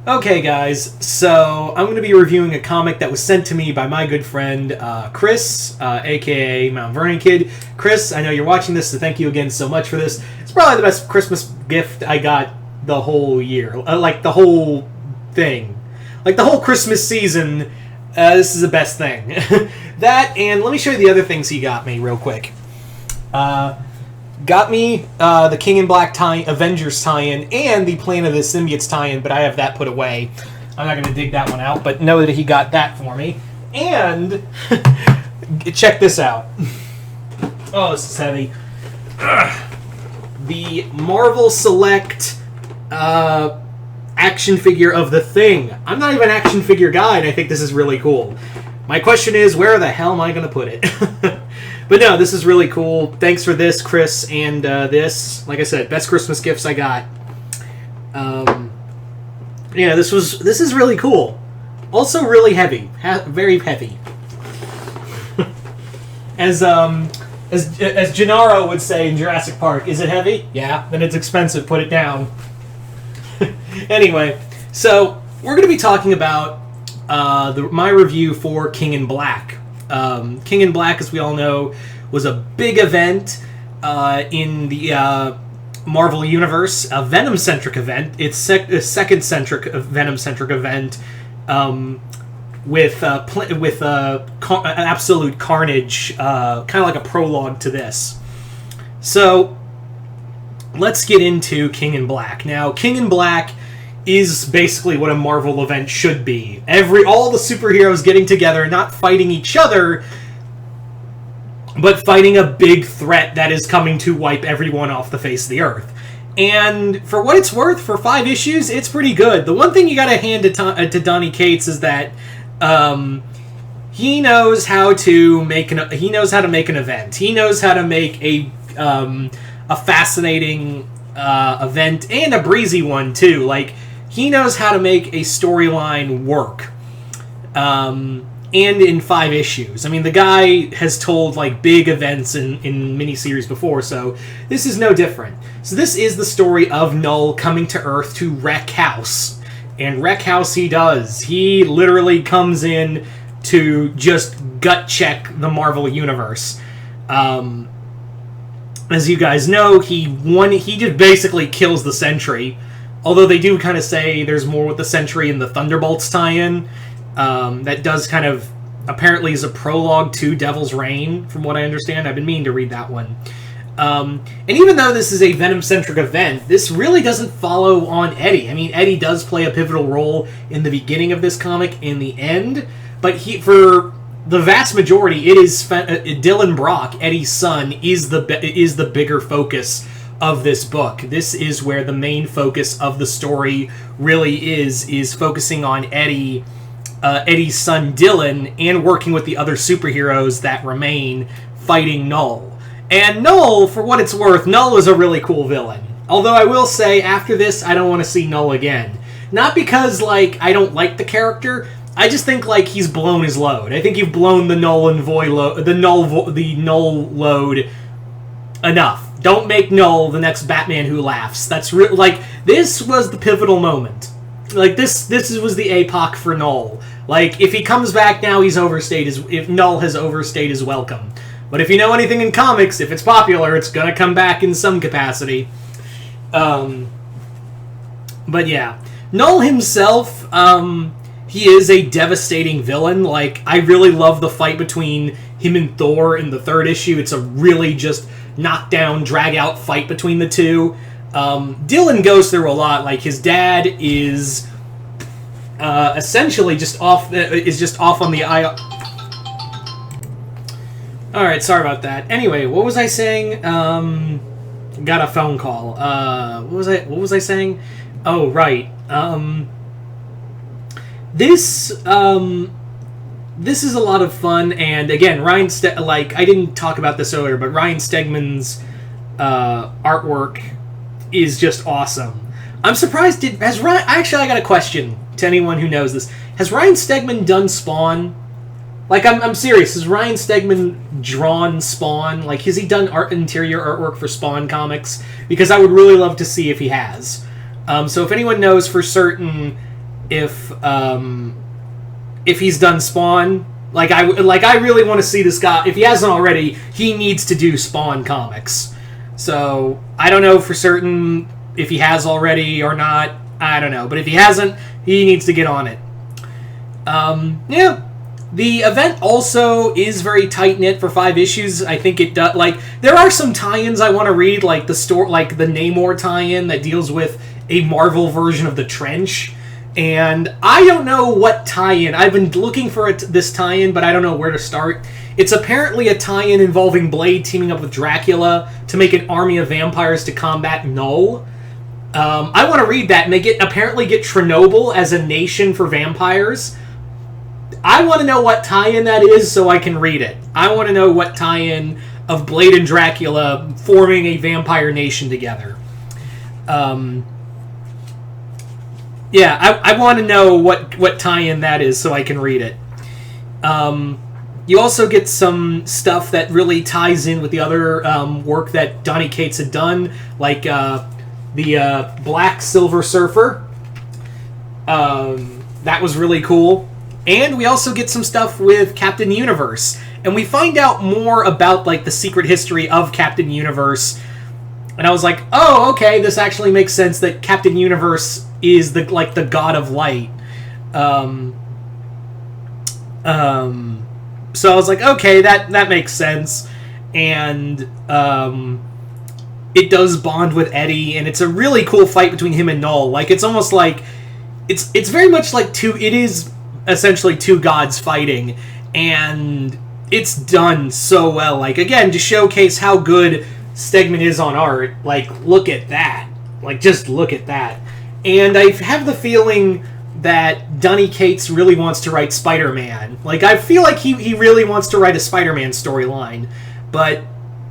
Okay, guys, so I'm going to be reviewing a comic that was sent to me by my good friend Chris, aka Mount Vernon Kid. Chris, I know you're watching this, so thank you again so much for this. It's probably the best Christmas gift I got the whole year. Like, the whole thing. Like, the whole Christmas season, this is the best thing. That, and let me show you the other things he got me real quick. Got me the King in Black Avengers tie-in and the Planet of the Symbiotes tie-in, but I have that put away. I'm not going to dig that one out, but know that he got that for me. And check this out. Oh, this is heavy. The Marvel Select action figure of The Thing. I'm not even an action figure guy, and I think this is really cool. My question is, where the hell am I going to put it? But no, this is really cool. Thanks for this, Chris, and this. Like I said, best Christmas gifts I got. Yeah, this is really cool. Also really heavy. Very heavy. As Gennaro would say in Jurassic Park, is it heavy? Yeah. Then it's expensive. Put it down. Anyway, so we're going to be talking about my review for King in Black. King in Black, as we all know, was a big event in the Marvel Universe, a Venom-centric event. It's a second-centric, Venom-centric event with absolute carnage, kind of like a prologue to this. So, let's get into King in Black. Now, King in Black is basically what a Marvel event should be. All the superheroes getting together, not fighting each other, but fighting a big threat that is coming to wipe everyone off the face of the earth. And for what it's worth, for 5 issues, it's pretty good. The one thing you gotta hand to Donny Cates is that he knows how to make an event. He knows how to make a fascinating event and a breezy one too. Like, he knows how to make a storyline work. And in 5 issues. I mean, the guy has told, like, big events in miniseries before, so this is no different. So this is the story of Null coming to Earth to wreck house. And wreck house he does. He literally comes in to just gut check the Marvel Universe. As you guys know, he just basically kills the Sentry. Although they do kind of say there's more with the Sentry in the Thunderbolts tie-in. That does kind of, apparently is a prologue to Devil's Reign, from what I understand. I've been meaning to read that one. And even though this is a Venom-centric event, this really doesn't follow on Eddie. I mean, Eddie does play a pivotal role in the beginning of this comic, in the end, but for the vast majority, it is Dylan Brock, Eddie's son, is the bigger focus of this book. This is where the main focus of the story really is focusing on Eddie's son Dylan, and working with the other superheroes that remain, fighting Null. And Null, for what it's worth, Null is a really cool villain. Although I will say, after this, I don't want to see Null again. Not because, like, I don't like the character. I just think, like, he's blown his load. I think you've blown the Null and Void load, the Null load enough. Don't make Null the next Batman who laughs. That's like, this was the pivotal moment. Like, this was the epoch for Null. Like, if he comes back now, he's overstayed if Null has overstayed his welcome. But if you know anything in comics, if it's popular, it's gonna come back in some capacity. But yeah. Null himself, he is a devastating villain. Like, I really love the fight between him and Thor in the 3rd issue. It's a really just knockdown, drag-out fight between the two. Dylan goes through a lot. Like, his dad is essentially just off on the aisle. Alright, sorry about that. Anyway, what was I saying? Got a phone call. What was I saying? Oh, right. This is a lot of fun, and again, I didn't talk about this earlier, but Ryan Stegman's artwork is just awesome. I'm surprised. I got a question to anyone who knows this. Has Ryan Stegman done Spawn? Like, I'm serious. Has Ryan Stegman drawn Spawn? Like, has he done interior artwork for Spawn comics? Because I would really love to see if he has. So if anyone knows for certain if he's done Spawn. I really want to see this guy. If he hasn't already, he needs to do Spawn comics. So I don't know for certain if he has already or not. I don't know, but if he hasn't, he needs to get on it. Yeah. The event also is very tight-knit for 5 issues. I think it does. There are some tie-ins I want to read, the Namor tie-in that deals with a Marvel version of the Trench. And I don't know what tie-in. I've been looking for this tie-in, but I don't know where to start. It's apparently a tie-in involving Blade teaming up with Dracula to make an army of vampires to combat Knull. I want to read that, and they apparently get Chernobyl as a nation for vampires. I want to know what tie-in that is so I can read it. I want to know what tie-in of Blade and Dracula forming a vampire nation together. Yeah, I want to know what tie-in that is so I can read it. You also get some stuff that really ties in with the other work that Donny Cates had done, like the Black Silver Surfer. That was really cool. And we also get some stuff with Captain Universe. And we find out more about, the secret history of Captain Universe. And I was like, oh, okay, this actually makes sense that Captain Universe is the god of light. So I was like, okay, that makes sense. And it does bond with Eddie, and it's a really cool fight between him and Knull. It's almost like it's very much like it is essentially two gods fighting, and it's done so well. Again, to showcase how good Stegman is on art, look at that. Just look at that. And I have the feeling that Donny Cates really wants to write Spider-Man. I feel like he really wants to write a Spider-Man storyline. But,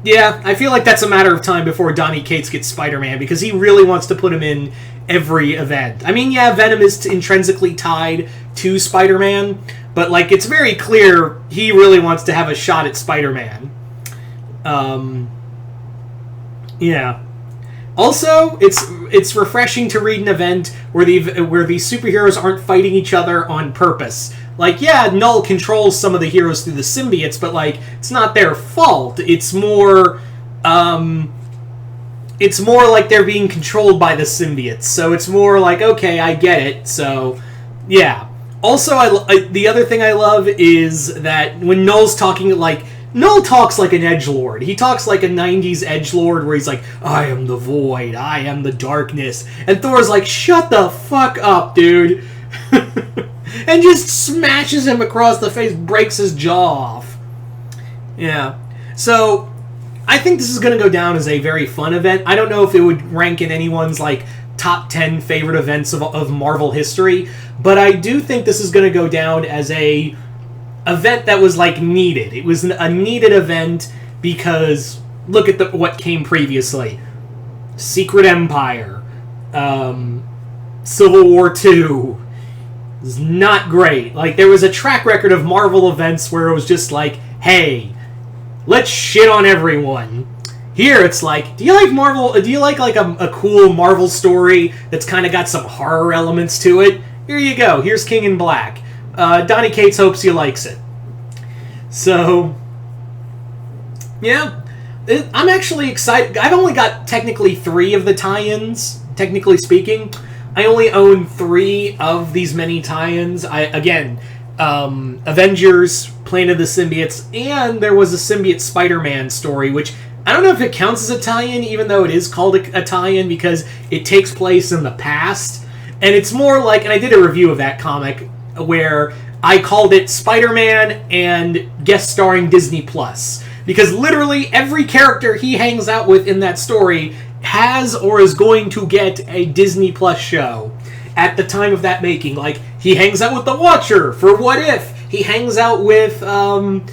yeah, I feel like that's a matter of time before Donny Cates gets Spider-Man, because he really wants to put him in every event. I mean, yeah, Venom is intrinsically tied to Spider-Man, but, it's very clear he really wants to have a shot at Spider-Man. Yeah. Also, it's refreshing to read an event where the superheroes aren't fighting each other on purpose. Yeah, Knull controls some of the heroes through the symbiotes, but it's not their fault. It's more like they're being controlled by the symbiotes. So it's more okay, I get it. So, yeah. Also, the other thing I love is that when Knull's talking, Knull talks like an edgelord. He talks like a 90s edgelord where he's like, I am the void, I am the darkness. And Thor's like, shut the fuck up, dude. And just smashes him across the face, breaks his jaw off. Yeah. So, I think this is going to go down as a very fun event. I don't know if it would rank in anyone's, top 10 favorite events of Marvel history, but I do think this is going to go down as a event that was needed. It was a needed event because look at what came previously: Secret Empire, Civil War II. It's not great. There was a track record of Marvel events where it was just hey, let's shit on everyone. Here it's do you like Marvel? Do you like a cool Marvel story that's kind of got some horror elements to it? Here you go. Here's King in Black. Donny Cates hopes he likes it. So, yeah. I'm actually excited. I've only got technically 3 of the tie-ins, technically speaking. I only own 3 of these many tie-ins. Avengers, Planet of the Symbiotes, and there was a Symbiote Spider-Man story, which I don't know if it counts as a tie-in, even though it is called a tie-in, because it takes place in the past. And it's more and I did a review of that comic, where I called it Spider-Man and guest starring Disney Plus. Because literally every character he hangs out with in that story has or is going to get a Disney Plus show at the time of that making. He hangs out with the Watcher for What If. He hangs out with Monica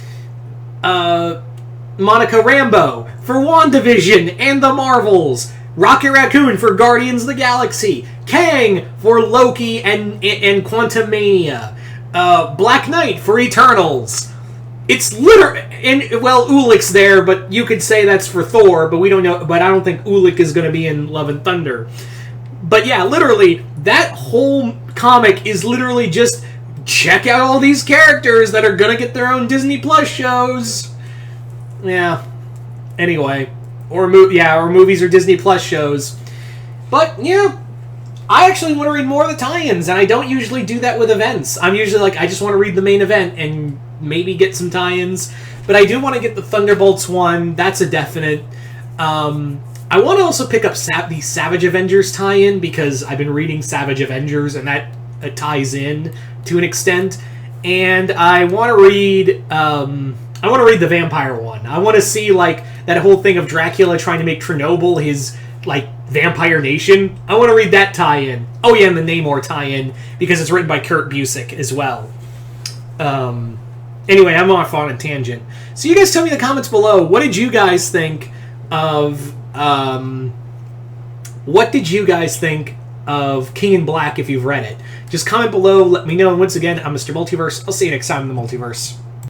Rambeau for WandaVision and the Marvels. Rocket Raccoon for Guardians of the Galaxy. Kang for Loki and Quantumania. Black Knight for Eternals. It's Ulic's there, but you could say that's for Thor, but we don't know. But I don't think Ulic is going to be in Love and Thunder. But yeah, literally, that whole comic is literally just check out all these characters that are gonna get their own Disney Plus shows. Yeah. Anyway, or movies or Disney Plus shows. But yeah, I actually want to read more of the tie-ins, and I don't usually do that with events. I'm usually like, I just want to read the main event and maybe get some tie-ins. But I do want to get the Thunderbolts one. That's a definite. I want to also pick up the Savage Avengers tie-in because I've been reading Savage Avengers, and that ties in to an extent. And I want to read. I want to read the vampire one. I want to see like that whole thing of Dracula trying to make Chernobyl his like vampire nation. I want to read that tie-in. Oh yeah, and the Namor tie-in because it's written by Kurt Busiek as well. Anyway, I'm off on a tangent. So you guys tell me in the comments below, what did you guys think of King in Black if you've read it? Just comment below, let me know. And once again, I'm Mr. Multiverse. I'll see you next time in the Multiverse.